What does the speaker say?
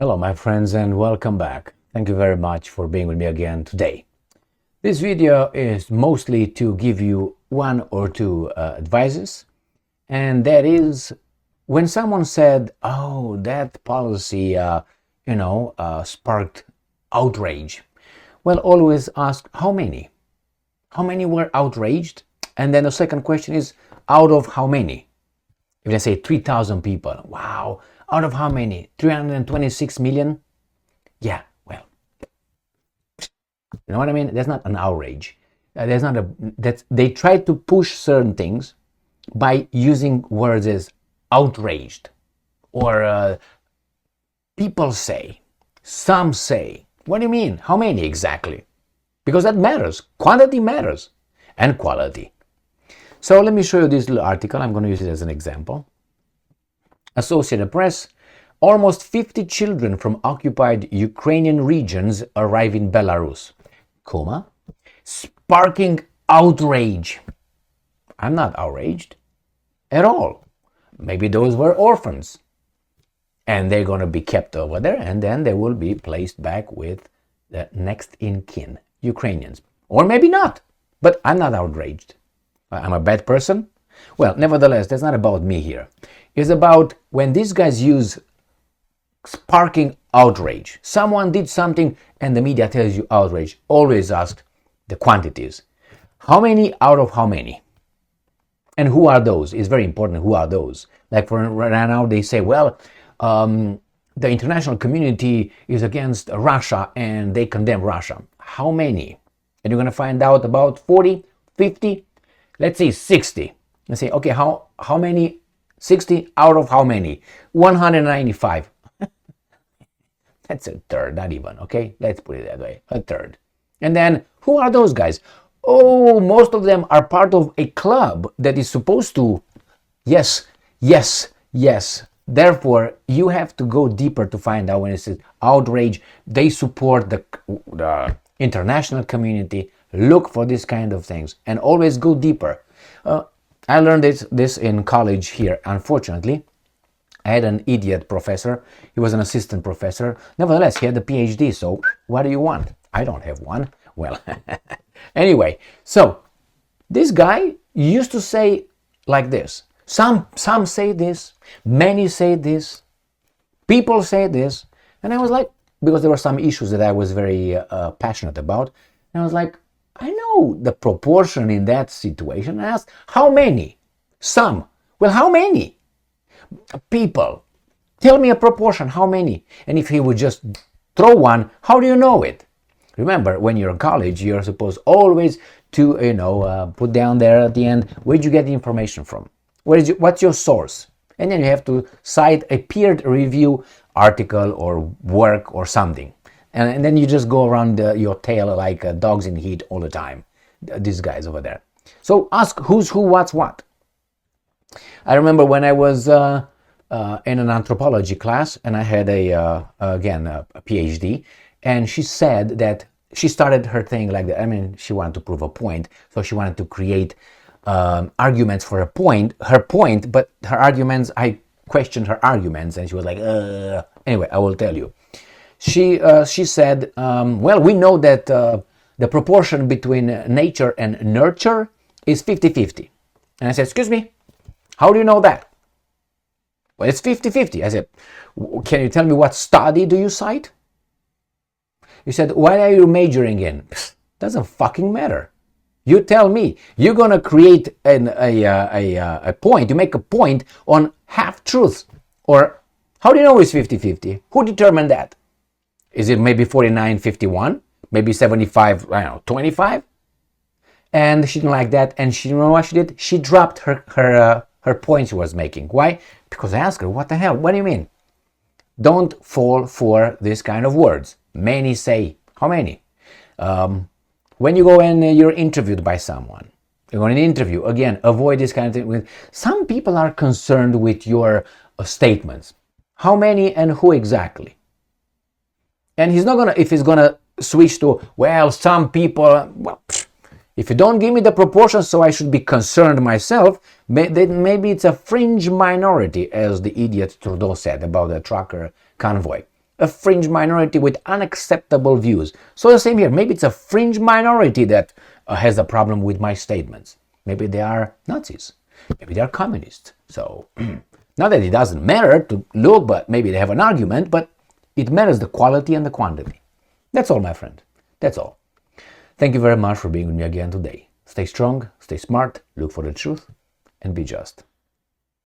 Hello, my friends, and welcome back. Thank you very much for being with me again today. This video is mostly to give you one or two advices, and that is when someone said, "Oh, that policy, sparked outrage." Well, always ask how many. How many were outraged? And then the second question is, out of how many? If they say 3,000 people, wow, out of how many? 326 million? Yeah, well, you know what I mean? That's not an outrage. They try to push certain things by using words as outraged or people say, some say. What do you mean? How many exactly? Because that matters. Quantity matters and quality. So let me show you this little article. I'm going to use it as an example. Associated Press, almost 50 children from occupied Ukrainian regions arrive in Belarus, sparking outrage. I'm not outraged at all. Maybe those were orphans. And they're going to be kept over there, and then they will be placed back with the next in kin, Ukrainians. Or maybe not, but I'm not outraged. I'm a bad person? Well, nevertheless, that's not about me here. It's about when these guys use sparking outrage. Someone did something and the media tells you outrage. Always ask the quantities. How many out of how many? And who are those? It's very important who are those. Like for right now they say, well, the international community is against Russia and they condemn Russia. How many? And you're going to find out about 40, 50, let's say 60. Let's say, okay, how many? 60 out of how many? 195. That's a third, not even, okay? Let's put it that way, a third. And then, who are those guys? Oh, most of them are part of a club that is supposed to, yes. Therefore, you have to go deeper to find out when it says outrage. They support the international community. Look for this kind of things and always go deeper. I learned this in college here. Unfortunately, I had an idiot professor. He was an assistant professor. Nevertheless, he had a PhD. So what do you want? I don't have one. Well, anyway, so this guy used to say like this. Some say this, many say this, people say this. And I was like, because there were some issues that I was very passionate about. And I was like, I know the proportion in that situation. I asked, how many? Some. Well, how many? People. Tell me a proportion, how many? And if he would just throw one, how do you know it? Remember, when you're in college, you're supposed always to, put down there at the end, where'd you get the information from? What's your source? And then you have to cite a peer review article or work or something. And then you just go around your tail like dogs in heat all the time. These guys over there. So ask who's who, what's what. I remember when I was in an anthropology class and I had a PhD, and she said that she started her thing like that. I mean, she wanted to prove a point, so she wanted to create arguments for her point, but her arguments, I questioned her arguments, and she was like, Anyway, I will tell you. She said, well, we know that the proportion between nature and nurture is 50-50. And I said, excuse me, how do you know that? Well, it's 50-50. I said, can you tell me what study do you cite? You said, what are you majoring in? Doesn't fucking matter. You tell me. You're going to create a point. You make a point on half-truths. Or how do you know it's 50-50? Who determined that? Is it maybe 49-51? Maybe 75-25? And she didn't like that. And you know what she did? She dropped her point she was making. Why? Because I asked her, what the hell? What do you mean? Don't fall for this kind of words. Many say. How many? When you go and you're interviewed by someone, you're going to interview, again, avoid this kind of thing. Some people are concerned with your statements. How many and who exactly? And he's not going to, if he's going to switch to, well, some people, well, if you don't give me the proportions, so I should be concerned myself, maybe it's a fringe minority, as the idiot Trudeau said about the trucker convoy. a fringe minority with unacceptable views. So the same here, maybe it's a fringe minority that has a problem with my statements. Maybe they are Nazis, maybe they are communists. So not that it doesn't matter to look, but maybe they have an argument, but it matters the quality and the quantity. That's all, my friend. That's all. Thank you very much for being with me again today. Stay strong, stay smart, look for the truth, and be just.